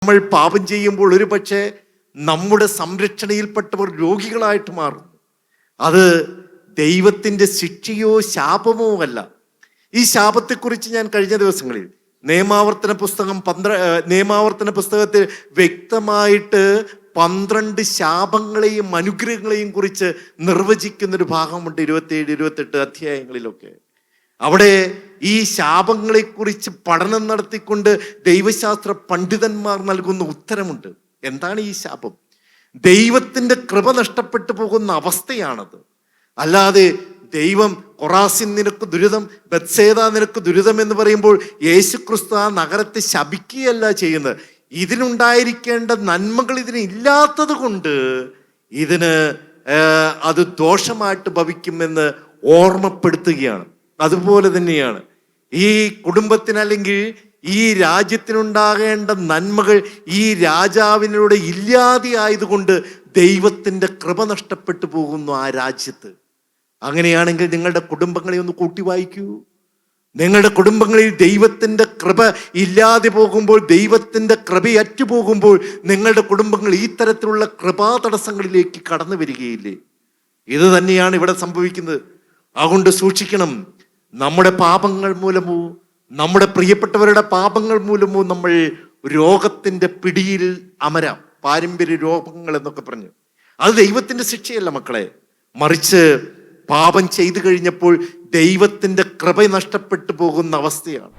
നമ്മൾ പാപം ചെയ്യുമ്പോൾ ഒരു പക്ഷേ നമ്മുടെ സംരക്ഷണയിൽപ്പെട്ടവർ രോഗികളായിട്ട് മാറും. അത് ദൈവത്തിൻ്റെ ശിക്ഷയോ ശാപമോ അല്ല. ഈ ശാപത്തെക്കുറിച്ച് ഞാൻ കഴിഞ്ഞ ദിവസങ്ങളിൽ നിയമാവർത്തന പുസ്തകത്തിൽ വ്യക്തമായിട്ട് 12 ശാപങ്ങളെയും അനുഗ്രഹങ്ങളെയും കുറിച്ച് നിർവചിക്കുന്നൊരു ഭാഗമുണ്ട് 27, 28 അധ്യായങ്ങളിലൊക്കെ. അവിടെ ഈ ശാപങ്ങളെക്കുറിച്ച് പഠനം നടത്തിക്കൊണ്ട് ദൈവശാസ്ത്ര പണ്ഡിതന്മാർ നൽകുന്ന ഉത്തരമുണ്ട്. എന്താണ് ഈ ശാപം? ദൈവത്തിൻ്റെ കൃപ നഷ്ടപ്പെട്ടു പോകുന്ന അവസ്ഥയാണത്. അല്ലാതെ ദൈവം കൊറാസിൻ നിനക്ക് ദുരിതം, ബത്സേദ നിനക്ക് ദുരിതം എന്ന് പറയുമ്പോൾ യേശുക്രിസ്തു ആ നഗരത്തെ ശപിക്കുകയല്ല ചെയ്യുന്നത്. ഇതിനുണ്ടായിരിക്കേണ്ട നന്മകൾ ഇതിന് ഇല്ലാത്തത് കൊണ്ട് അത് ദോഷമായിട്ട് ഭവിക്കുമെന്ന് ഓർമ്മപ്പെടുത്തുകയാണ്. അതുപോലെ തന്നെയാണ് ഈ കുടുംബത്തിന് അല്ലെങ്കിൽ ഈ രാജ്യത്തിനുണ്ടാകേണ്ട നന്മകൾ ഈ രാജാവിനോട് ഇല്ലാതെ ആയതുകൊണ്ട് ദൈവത്തിൻ്റെ കൃപ നഷ്ടപ്പെട്ടു പോകുന്നു ആ രാജ്യത്ത്. അങ്ങനെയാണെങ്കിൽ നിങ്ങളുടെ കുടുംബങ്ങളെ ഒന്ന് കൂട്ടി വായിക്കൂ. നിങ്ങളുടെ കുടുംബങ്ങളിൽ ദൈവത്തിൻ്റെ കൃപ ഇല്ലാതെ പോകുമ്പോൾ, ദൈവത്തിൻ്റെ കൃപ അറ്റുപോകുമ്പോൾ നിങ്ങളുടെ കുടുംബങ്ങൾ ഈ തരത്തിലുള്ള കൃപാ തടസ്സങ്ങളിലേക്ക് കടന്നു വരികയില്ലേ? ഇത് തന്നെയാണ് ഇവിടെ സംഭവിക്കുന്നത്. അതുകൊണ്ട് സൂക്ഷിക്കണം. നമ്മുടെ പാപങ്ങൾ മൂലമോ നമ്മുടെ പ്രിയപ്പെട്ടവരുടെ പാപങ്ങൾ മൂലമോ നമ്മൾ രോഗത്തിൻ്റെ പിടിയിൽ അമരാം. പാരമ്പര്യ രോഗങ്ങൾ എന്നൊക്കെ പറഞ്ഞു. അത് ദൈവത്തിൻ്റെ ശിക്ഷയല്ല മക്കളെ, മറിച്ച് പാപം ചെയ്തു കഴിഞ്ഞപ്പോൾ ദൈവത്തിൻ്റെ കൃപ നഷ്ടപ്പെട്ടു പോകുന്ന അവസ്ഥയാണ്.